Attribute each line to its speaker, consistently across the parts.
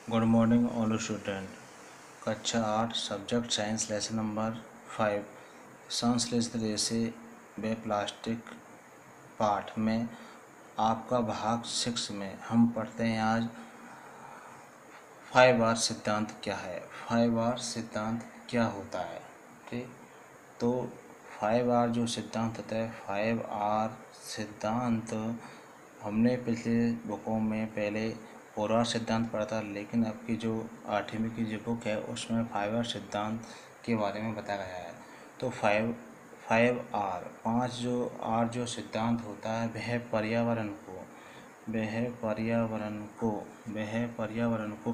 Speaker 1: Good morning all student. कक्षा 8 subject science lesson number 5 संश्लेषित रेशे व प्लास्टिक पाठ में आपका भाग 6 में हम पढ़ते हैं आज 5R सिद्धांत क्या है। 5R सिद्धांत क्या होता है। ठीक, तो 5R जो सिद्धांत होता है 5R सिद्धांत हमने पिछले बुकों में पहले 4R सिद्धांत पढ़ा था, लेकिन अब की जो 8वीं की जो बुक है उसमें 5R सिद्धांत के बारे में बताया गया है। तो 5R 5 जो R जो सिद्धांत होता है वह पर्यावरण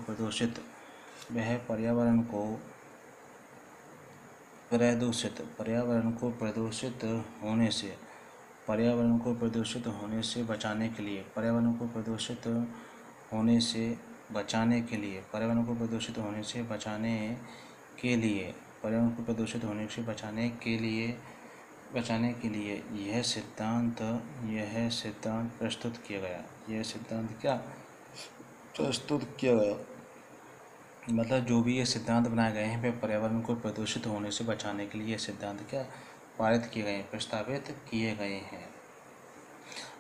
Speaker 1: प्रदूषित होने से बचाने के लिए यह सिद्धांत प्रस्तुत किया गया। मतलब जो भी ये सिद्धांत बनाए गए हैं वे पर्यावरण को प्रदूषित होने से बचाने के लिए ये सिद्धांत पारित किए गए हैं, प्रस्तावित किए गए हैं।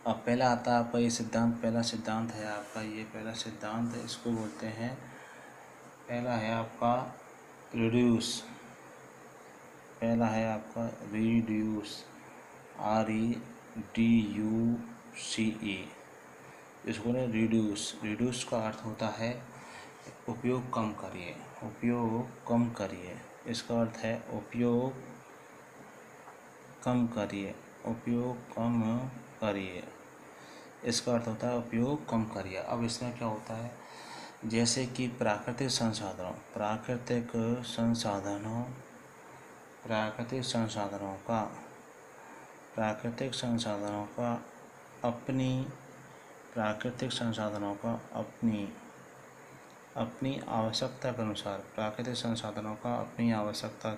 Speaker 1: अब पहला आता है आपका ये सिद्धांत, पहला सिद्धांत है आपका ये पहला सिद्धांत है, इसको बोलते हैं, पहला है आपका रिड्यूस, REDUCE। इसको ना रिड्यूस का अर्थ होता है उपयोग कम करिए। इसका अर्थ है उपयोग कम करिए। इसका अर्थ होता है उपयोग कम करिए। अब इसमें क्या होता है, जैसे कि प्राकृतिक संसाधनों का अपनी आवश्यकता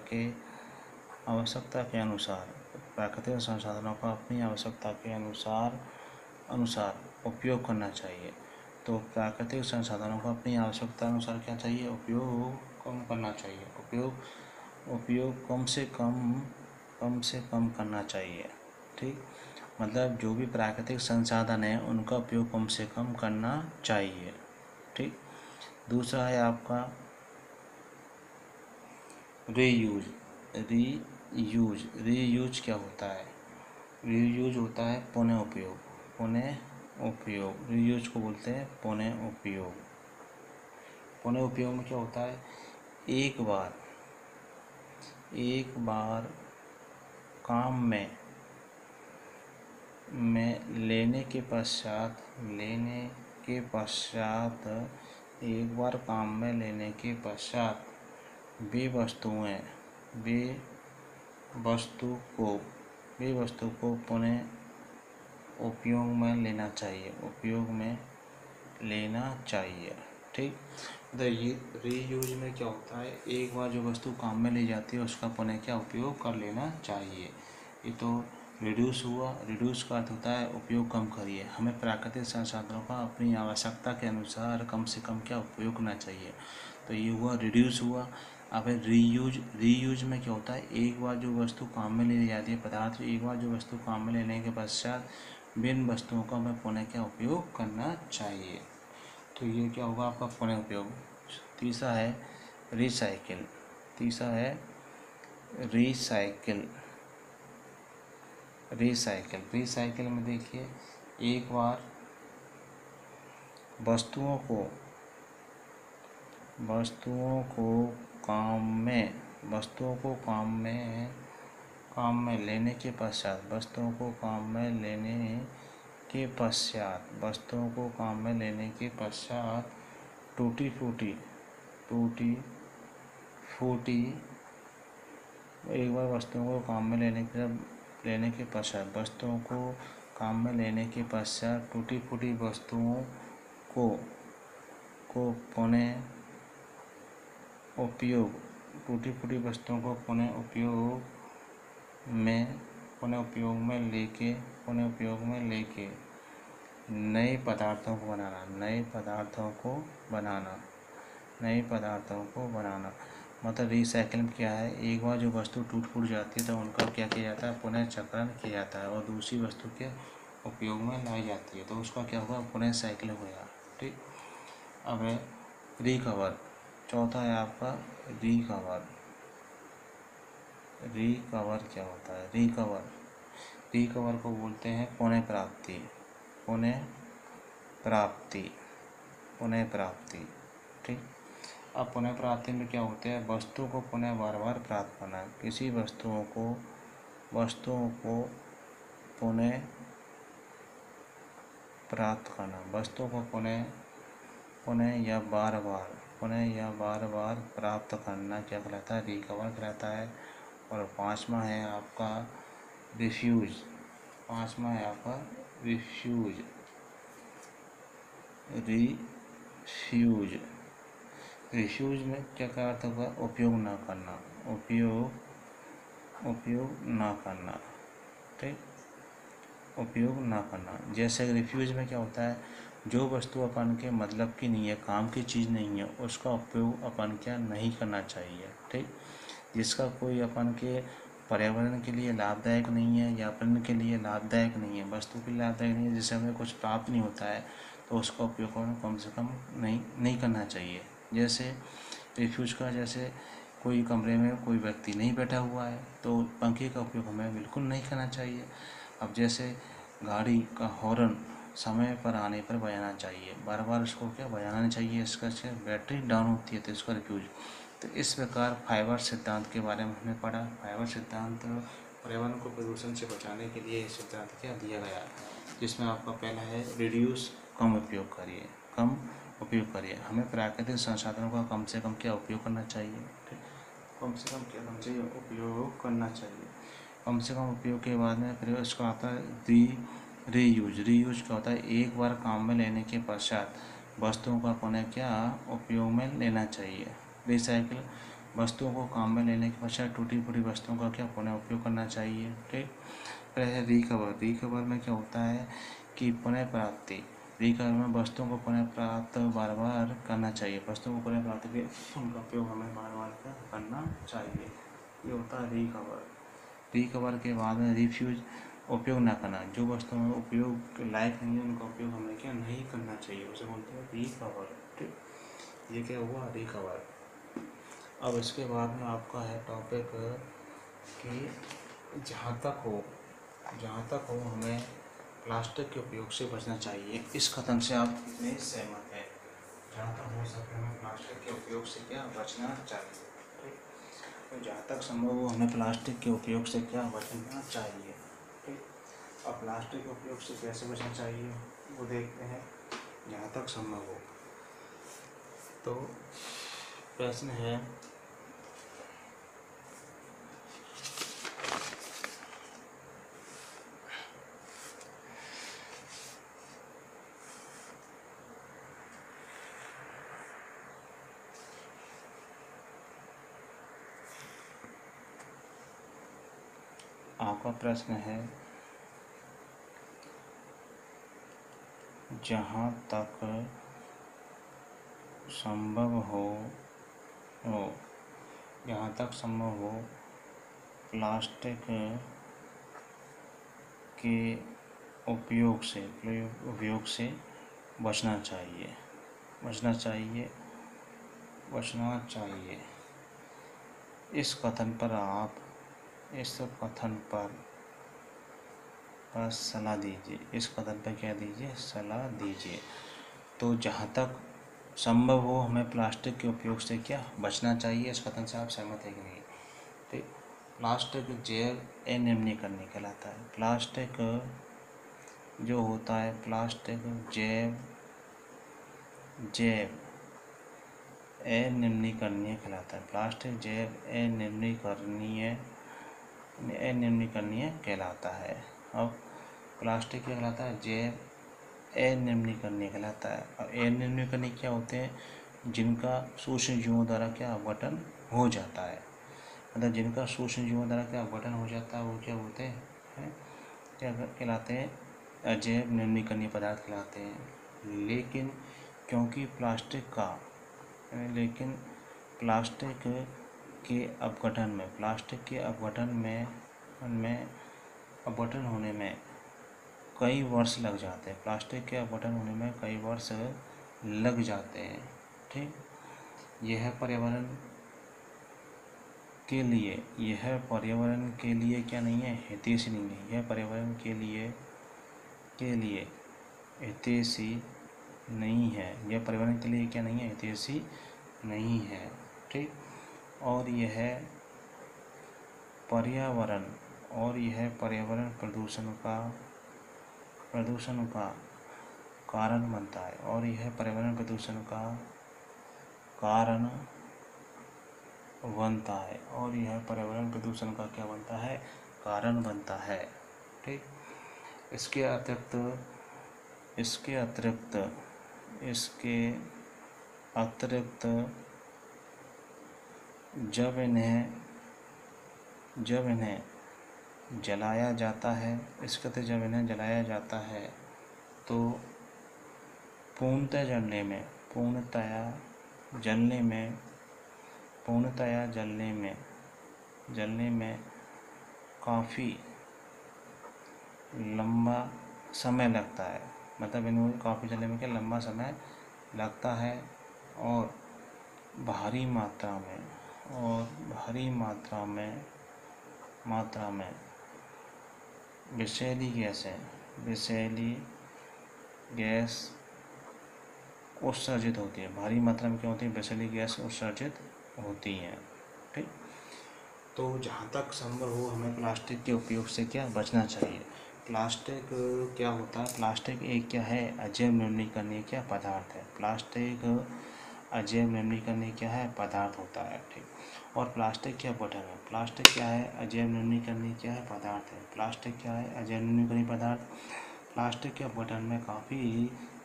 Speaker 1: के अनुसार उपयोग करना चाहिए। तो प्राकृतिक संसाधनों का अपनी आवश्यकता अनुसार क्या चाहिए, उपयोग कम करना चाहिए। उपयोग कम से कम करना चाहिए। ठीक, मतलब जो भी प्राकृतिक संसाधन है उनका उपयोग कम से कम करना चाहिए। ठीक, दूसरा है आपका रीयूज। क्या होता है, रीयूज होता है पुनः उपयोग। रीयूज को बोलते हैं पुनः उपयोग में क्या होता है, एक बार काम में लेने के पश्चात वे वस्तु को पुनः उपयोग में लेना चाहिए। ठीक, तो ये रीयूज में क्या होता है, एक बार जो वस्तु काम में ली जाती है उसका पुनः क्या उपयोग कर लेना चाहिए। ये तो रिड्यूस हुआ। रिड्यूस का अर्थ होता है उपयोग कम करिए। हमें प्राकृतिक संसाधनों का अपनी आवश्यकता के अनुसार कम से कम क्या उपयोग करना चाहिए। तो ये हुआ रिड्यूस हुआ। अब रीयूज में क्या होता है, एक बार जो वस्तु काम में ली जाती है, पदार्थ एक बार जो वस्तु काम में लेने के पश्चात विभिन्न वस्तुओं का हमें पुनः क्या उपयोग करना चाहिए। तो ये क्या होगा आपका पुनः उपयोग। तीसरा है रिसाइकिल। रिसाइकिल में देखिए, एक बार वस्तुओं को काम में लेने के पश्चात टूटी फूटी एक बार वस्तुओं को काम में लेने के पश्चात टूटी फूटी वस्तुओं को पुनः उपयोग में लेके नए पदार्थों को बनाना। नए पदार्थों को बनाना। मतलब रिसाइकिल क्या है, एक बार जो वस्तु टूट फूट जाती है तो उनका क्या किया जाता है, पुनः चक्रण किया जाता है और दूसरी वस्तु के उपयोग में लाई जाती है, तो उसका क्या हुआ, पुनः साइकिल हुआ। ठीक। अब है रिकवर। चौथा है आपका रिकवर। रिकवर क्या होता है, रिकवर, रिकवर को बोलते हैं पुनः प्राप्ति। पुनः प्राप्ति, पुनः प्राप्ति। ठीक। अब पुनः प्राप्ति में क्या होता है, वस्तु को पुनः बार बार प्राप्त करना। किसी वस्तुओं को पुनः प्राप्त करना, वस्तुओं को पुनः या बार बार प्राप्त करना क्या कहलाता है, रिकवर कहलाता है। और पांचवा है आपका रिफ्यूज। पांचवा है आपका रिफ्यूज। रिफ्यूज में क्या अर्थ होगा, उपयोग ना करना, उपयोग ना करना। ठीक, उपयोग ना करना। जैसे रिफ्यूज में क्या होता है, जो वस्तु अपन के मतलब की नहीं है, काम की चीज़ नहीं है, उसका उपयोग अपन क्या नहीं करना चाहिए। ठीक। जिसका कोई अपन के पर्यावरण के लिए लाभदायक नहीं है या अपन के लिए लाभदायक नहीं है, वस्तु के लिए लाभदायक नहीं है, जिससे हमें कुछ प्राप्त नहीं होता है, तो उसका उपयोग कम से कम नहीं करना चाहिए। जैसे रिफ्यूज का, जैसे कोई कमरे में कोई व्यक्ति नहीं बैठा हुआ है तो पंखे का उपयोग हमें बिल्कुल नहीं करना चाहिए। अब जैसे गाड़ी का हॉर्न समय पर आने पर बजाना चाहिए, बार बार उसको क्या बजाना नहीं चाहिए, इसका बैटरी डाउन होती है तो इसका रिफ्यूज। तो इस प्रकार फाइबर सिद्धांत के बारे में हमने पढ़ा। फाइबर सिद्धांत पर्यावरण को प्रदूषण से बचाने के लिए सिद्धांत क्या दिया गया, जिसमें आपका पहला है रिड्यूस, कम उपयोग करिए, कम उपयोग करिए। हमें प्राकृतिक संसाधनों का कम से कम क्या उपयोग करना चाहिए, कम से कम क्या करना चाहिए, उपयोग करना चाहिए। कम से कम उपयोग के बाद में फिर उसका आता है रीयूज। रीयूज क्या होता है, एक बार काम में लेने के पश्चात वस्तुओं का पुनः क्या उपयोग में लेना चाहिए। रिसाइकिल, वस्तुओं को काम में लेने के पश्चात टूटी फूटी वस्तुओं का क्या पुनः उपयोग करना चाहिए। ठीक। फिर है रिकवर। रिकवर में क्या होता है कि पुनः प्राप्ति। रिकवर में वस्तुओं को पुनः प्राप्त बार बार करना चाहिए, वस्तुओं को पुनः प्राप्त के उनका उपयोग हमें बार बार करना चाहिए। ये होता है रिकवर। रिकवर के बाद में रिफ्यूज, उपयोग ना करना, जो वस्तु में उपयोग लायक नहीं है उनका उपयोग हमें क्या नहीं करना चाहिए, उसे बोलते हैं रिकवर। ठीक, ये क्या हुआ, रिकवर। अब इसके बाद में आपका है टॉपिक कि जहाँ तक हो हमें प्लास्टिक के उपयोग से बचना चाहिए। इस कथन से आप कितने सहमत हैं, जहाँ तक हो सके हमें प्लास्टिक के उपयोग से क्या बचना चाहिए। ठीक, तो जहाँ तक संभव हो हमें प्लास्टिक के उपयोग से क्या बचना चाहिए। ठीक, अब प्लास्टिक के उपयोग से कैसे बचना चाहिए वो देखते हैं। जहाँ तक संभव हो, तो प्रश्न है आपका प्रश्न है, जहाँ तक संभव हो जहाँ तक संभव हो प्लास्टिक के उपयोग से बचना चाहिए। इस कथन पर सलाह दीजिए। इस कथन पर क्या दीजिए, सलाह दीजिए। तो जहाँ तक संभव हो हमें प्लास्टिक के उपयोग से क्या बचना चाहिए, इस कथन से आप सहमत है कि नहीं। ठीक, प्लास्टिक जैव अनिर्वचनीय कहलाता है। प्लास्टिक जो होता है, प्लास्टिक जैव अनिर्वचनीय कहलाता है। प्लास्टिक जैव अनिर्वचनीय कहलाता है। अब प्लास्टिक क्या कहलाता है, जैव अनिर्वचनीय कहलाता है। और अनिर्वचनीय क्या होते हैं, जिनका सूक्ष्म जीवों द्वारा क्या अपघटन हो जाता है। मतलब जिनका सूक्ष्म जीवों द्वारा क्या अपघटन हो जाता है वो क्या होते हैं, क्या कहलाते हैं, अजैव अनिर्वचनीय पदार्थ कहलाते हैं। लेकिन क्योंकि प्लास्टिक का लेकिन प्लास्टिक के अपघटन होने में कई वर्ष लग जाते हैं। प्लास्टिक के अपघटन होने में कई वर्ष लग जाते हैं। ठीक, यह पर्यावरण के लिए क्या नहीं है, हितैषी नहीं है। यह पर्यावरण के लिए हितैषी नहीं है। यह पर्यावरण के लिए क्या नहीं है, हितैषी नहीं है। ठीक, और यह पर्यावरण प्रदूषण का कारण बनता है। और यह पर्यावरण प्रदूषण का कारण बनता है। और यह पर्यावरण प्रदूषण का क्या बनता है, कारण बनता है। ठीक, इसके अतिरिक्त जब इन्हें जलाया जाता है तो पूर्णतया जलने में काफ़ी लंबा समय लगता है। मतलब इन्हें काफ़ी जलने में क्या लंबा समय लगता है। और भारी मात्रा में विषैली गैस उत्सर्जित होती है। भारी मात्रा में क्या होती है, विषैली गैस उत्सर्जित होती हैं। ठीक, तो जहाँ तक संभव हो हमें प्लास्टिक के उपयोग से क्या बचना चाहिए। प्लास्टिक क्या होता है, प्लास्टिक एक क्या है, अजैव नवीकरणीय क्या पदार्थ है। प्लास्टिक अजैव नवीकरणीय क्या है, पदार्थ होता है। ठीक, और प्लास्टिक क्या अपघटन है, प्लास्टिक क्या है, अजैव नवीकरणीय क्या है पदार्थ है। प्लास्टिक क्या है, अजैव नवीकरणीय पदार्थ। प्लास्टिक के अपघटन में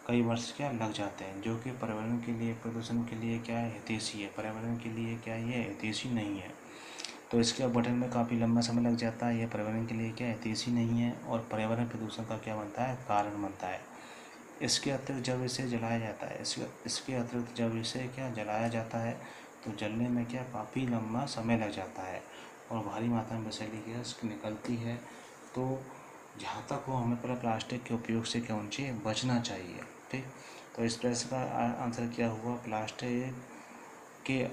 Speaker 1: कई वर्ष क्या लग जाते हैं, जो कि पर्यावरण के लिए, प्रदूषण के लिए क्या है, हितैषी है। पर्यावरण के लिए क्या ये हितैषी नहीं है। तो इसके अपघटन में काफ़ी लंबा समय लग जाता है। यह पर्यावरण के लिए क्या हितैषी नहीं है और पर्यावरण प्रदूषण का क्या बनता है, कारण बनता है। इसके अतिरिक्त जब इसे जलाया जाता है तो जलने में क्या काफ़ी लंबा समय लग जाता है और भारी मात्रा में विषैली गैस निकलती है। तो जहाँ तक हो हमें पहले प्लास्टिक के उपयोग से क्या होना चाहिए, बचना चाहिए। ठीक, तो इस प्रश्न का आंसर क्या हुआ, प्लास्टिक के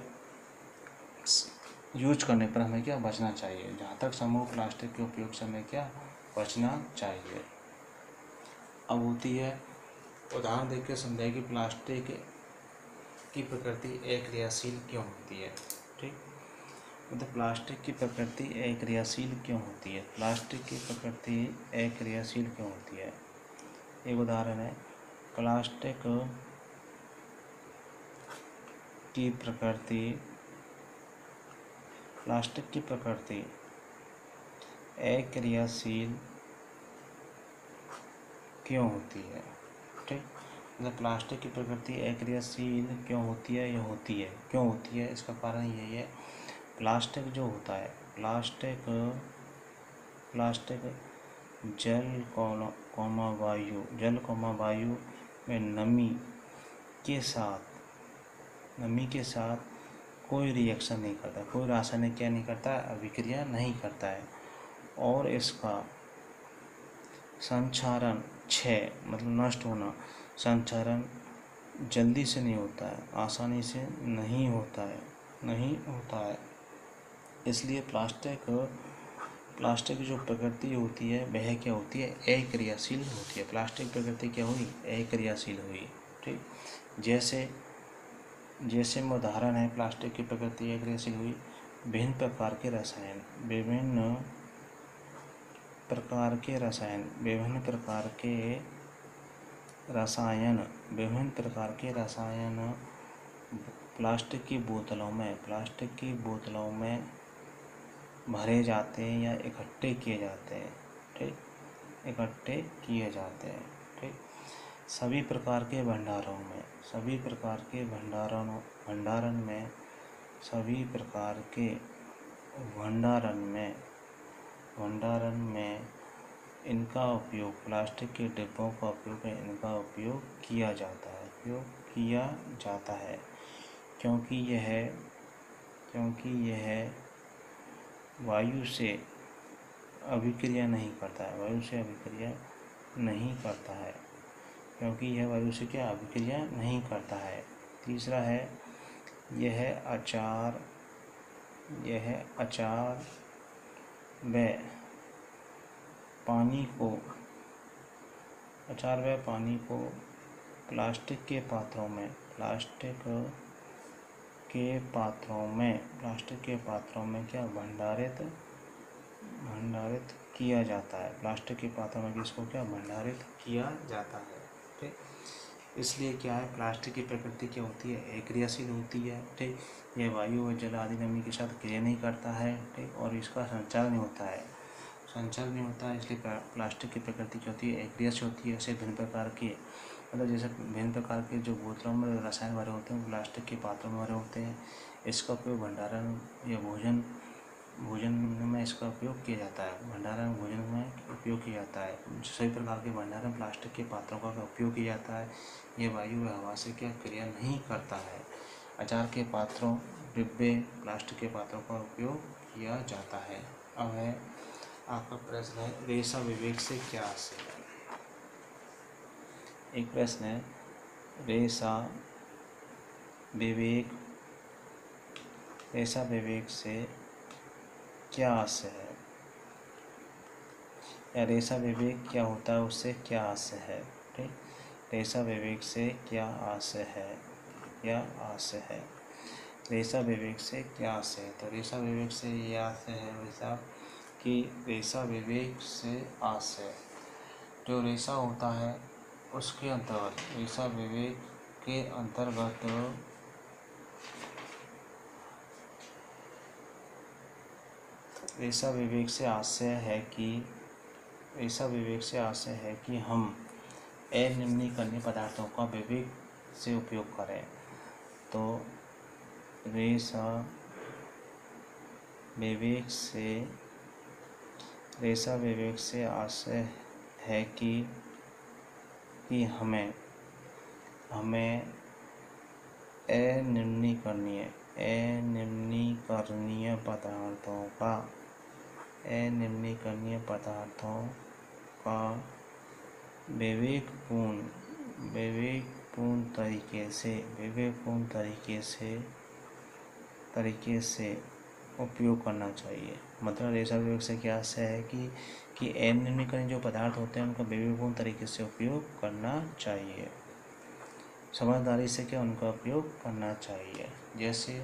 Speaker 1: यूज करने पर हमें क्या बचना चाहिए। जहाँ तक संभव प्लास्टिक के उपयोग से हमें क्या बचना चाहिए। अब होती है उदाहरण देकर समझाइए कि प्लास्टिक की प्रकृति अक्रियाशील क्यों होती है। ठीक, मतलब प्लास्टिक की प्रकृति अक्रियाशील क्यों होती है। प्लास्टिक की प्रकृति अक्रियाशील क्यों होती है। एक उदाहरण है, प्लास्टिक की प्रकृति अक्रियाशील क्यों होती है। ठीक, मतलब प्लास्टिक की प्रकृति अक्रियाशील क्यों होती है, क्यों होती है, इसका कारण यही है। प्लास्टिक जो होता है, प्लास्टिक जल वायु में नमी के साथ कोई रिएक्शन नहीं करता, कोई रासायनिक क्या नहीं करता, अभिक्रिया नहीं करता है। और इसका संक्षारण मतलब नष्ट होना, संक्षारण जल्दी से नहीं होता है, आसानी से नहीं होता है। इसलिए प्लास्टिक की जो प्रकृति होती है वह क्या होती है, अक्रियाशील होती है। प्लास्टिक प्रकृति क्या हुई, अक्रियाशील हुई। ठीक, जैसे में उदाहरण है प्लास्टिक की प्रकृति अक्रियाशील हुई, विभिन्न प्रकार के रसायन प्लास्टिक की बोतलों में भरे जाते हैं या इकट्ठे किए जाते हैं। ठीक, ठीक, सभी प्रकार के भंडारण में इनका उपयोग, प्लास्टिक के डिब्बों का उपयोग किया जाता है। क्योंकि यह वायु से अभिक्रिया नहीं करता है, वायु से अभिक्रिया नहीं करता है, क्योंकि यह वायु से क्या अभिक्रिया नहीं करता है। तीसरा है यह अचार व पानी को प्लास्टिक के पात्रों में क्या भंडारित किया जाता है। प्लास्टिक के पात्रों में इसको क्या भंडारित किया जाता है। ठीक, इसलिए क्या है, प्लास्टिक की प्रकृति क्या होती है, अक्रियाशील होती है। ठीक, यह वायु और जल आदि नमी के साथ क्रिया नहीं करता है। ठीक, और इसका संचार नहीं होता है, इसलिए प्लास्टिक की प्रकृति क्या होती है, अक्रियाशील होती है। ऐसे भिन्न प्रकार के मतलब जैसे भिन्न प्रकार के जो बोतलों में रसायन भरे होते हैं, प्लास्टिक के पात्रों में भरे होते हैं। इसका उपयोग भंडारण या भोजन में इसका उपयोग किया जाता है। भंडारण भोजन में उपयोग किया जाता है। सभी प्रकार के भंडारण प्लास्टिक के पात्रों का उपयोग किया जाता है। ये वायु व हवा से क्या क्रिया नहीं करता है। अचार के पात्रों, डिब्बे, प्लास्टिक के पात्रों का उपयोग किया जाता है। अब है आपका प्रश्न है, रेशा विवेक से क्या आशय है। एक प्रश्न है, रेशा विवेक से क्या आशय है, या रेशा विवेक क्या होता है, उससे क्या आशय है। ठीक, रेशा विवेक से क्या आशय है, रेशा विवेक से क्या आशय है। तो रेशा विवेक से ये आशय है वैसा कि रेशा विवेक से आशय जो रेशा होता है उसके अंतर्गत, रेशा विवेक के अंतर्गत रेशा विवेक से आशय है कि हम अनिम्नीकरणीय पदार्थों का विवेक से उपयोग करें। तो रेशा विवेक से आशय है कि हमें अनिम्नीकरणीय पदार्थों का विवेकपूर्ण तरीके से उपयोग करना चाहिए। मतलब रेशा विवेक से क्या आशय है कि अनिम्नीकरणीय जो पदार्थ होते हैं उनका विवेकपूर्ण तरीके से उपयोग करना चाहिए। समझदारी से क्या उनका उपयोग करना चाहिए। जैसे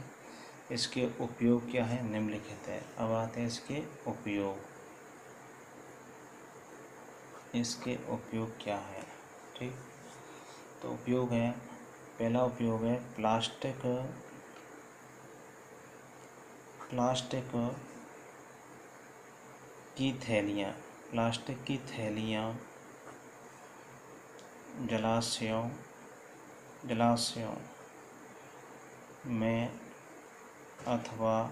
Speaker 1: इसके उपयोग क्या है, निम्नलिखित है। अब आते हैं इसके उपयोग क्या है। ठीक, तो उपयोग है, पहला उपयोग है प्लास्टिक की थैलियाँ जलाशयों में अथवा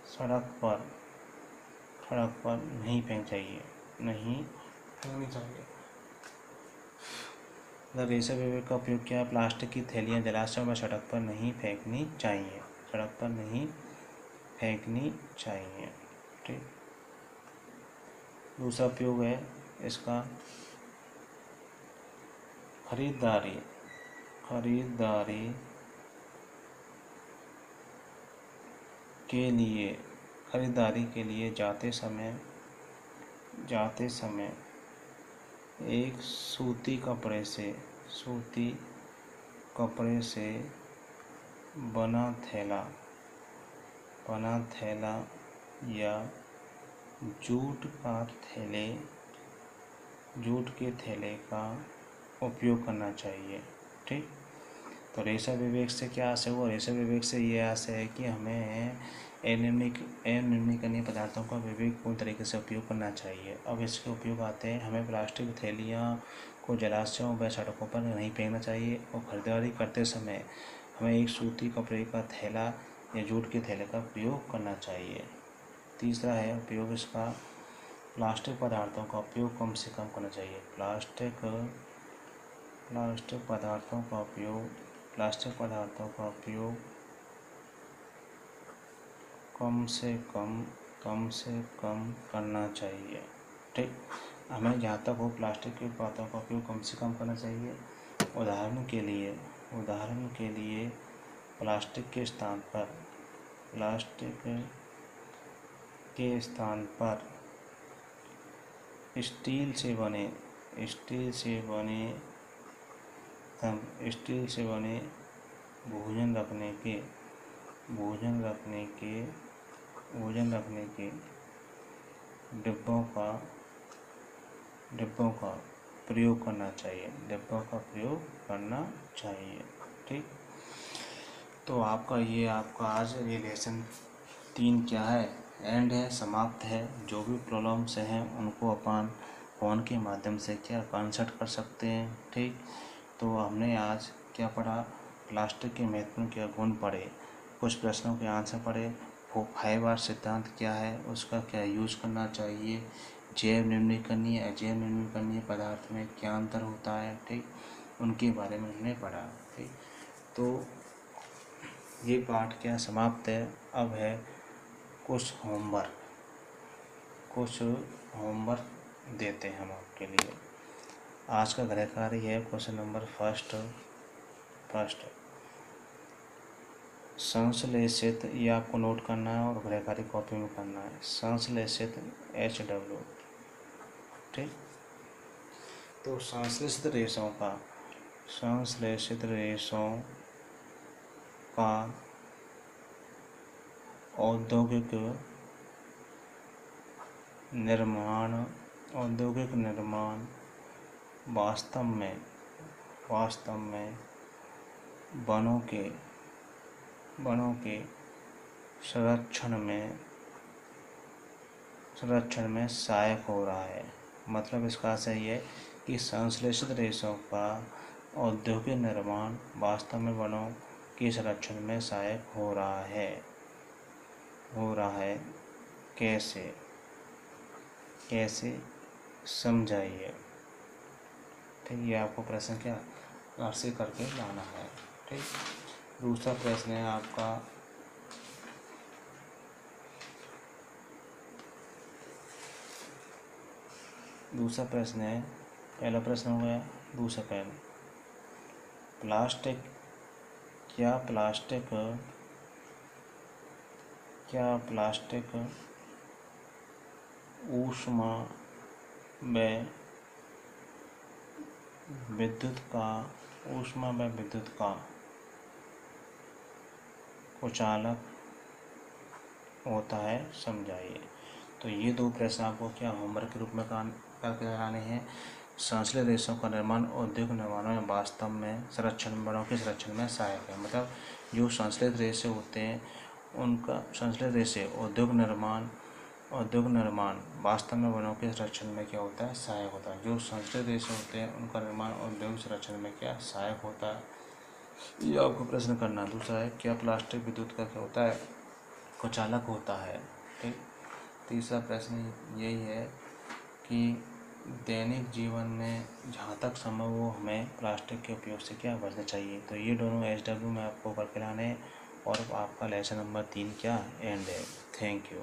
Speaker 1: सड़क पर नहीं फेंकनी चाहिए। रेशा विवेक का उपयोग क्या है, प्लास्टिक की थैलियाँ जलाशयों में सड़क पर नहीं फेंकनी चाहिए। ठीक, दूसरा उपयोग है इसका खरीदारी के लिए जाते समय एक सूती कपड़े से बना थैला या जूट के थैले का उपयोग करना चाहिए। ठीक, तो रेशा विवेक से क्या आशय हुआ, रेशा विवेक से ये आशय है कि हमें अनिम्नीकरणीय पदार्थों का विवेकपूर्ण तरीके से उपयोग करना चाहिए। अब इसके उपयोग आते हैं, हमें प्लास्टिक थैलियाँ को जलाशयों व सड़कों पर नहीं फेंकना चाहिए और खरीदारी करते समय हमें एक सूती कपड़े का थैला या जूट के थैले का उपयोग करना चाहिए। तीसरा है उपयोग इसका, प्लास्टिक पदार्थों का उपयोग कम से कम करना चाहिए। प्लास्टिक पदार्थों का उपयोग प्लास्टिक पदार्थों का उपयोग कम से कम करना चाहिए। ठीक, हमें जहाँ तक हो प्लास्टिक के पदार्थों का उपयोग कम से कम करना चाहिए। उदाहरण के लिए प्लास्टिक के स्थान पर स्टील से बने भोजन रखने के डिब्बों का प्रयोग करना चाहिए। ठीक, तो आपका आज ये लेसन 3 क्या है, एंड है, समाप्त है। जो भी प्रॉब्लम्स हैं उनको अपन फ़ोन के माध्यम से क्या कंसल्ट कर सकते हैं। ठीक, तो हमने आज क्या पढ़ा, प्लास्टिक के महत्वपूर्ण क्या गुण पढ़े, कुछ प्रश्नों के आंसर पढ़े, 5R सिद्धांत क्या है, उसका क्या यूज़ करना चाहिए, जैव निर्मीकरणीय अजैव निर्मीकरणीय पदार्थ में क्या अंतर होता है। ठीक, उनके बारे में हमने पढ़ा। ठीक, तो ये पाठ क्या समाप्त है। अब है कुछ होमवर्क देते हैं हम आपके लिए। आज का गृह कार्य है क्वेश्चन नंबर फर्स्ट संश्लेषित, ये आपको नोट करना है और गृह कार्य कॉपी में करना है। संश्लेषित HW। ठीक, तो संश्लेषित रेशों का औद्योगिक निर्माण वास्तव में वनों के संरक्षण में सहायक हो रहा है। मतलब इसका सही है कि संश्लेषित रेशों का औद्योगिक निर्माण वास्तव में वनों के संरक्षण में सहायक हो रहा है। कैसे समझाइए। ठीक, ये आपको प्रश्न क्या घर से करके लाना है। ठीक, दूसरा प्रश्न है आपका पहला प्रश्न हो गया। दूसरा प्रश्न, क्या प्लास्टिक ऊष्मा व विद्युत का कुचालक होता है, समझाइए। तो ये 2 प्रश्न आपको क्या होमवर्क के रूप में करके लगाने हैं। संश्लेषित रेशों का निर्माण औद्योगिक निर्माणों में वास्तव में वनों के संरक्षण में सहायक है। मतलब जो संश्लेषित रेशे होते हैं उनका औद्योगिक निर्माण वास्तव में वनों के संरक्षण में क्या होता है, सहायक होता है। जो संश्लेषित रेशे होते हैं उनका निर्माण औद्योगिक संरक्षण में क्या सहायक होता है, ये आपको प्रश्न करना। दूसरा है क्या प्लास्टिक विद्युत का क्या होता है, कुचालक होता है। ठीक, तीसरा प्रश्न यही है कि दैनिक जीवन में जहाँ तक संभव हो हमें प्लास्टिक के उपयोग से क्या बचना चाहिए। तो ये दोनों HW में आपको करके लाने और आपका लेसन नंबर 3 क्या एंड है। Thank you.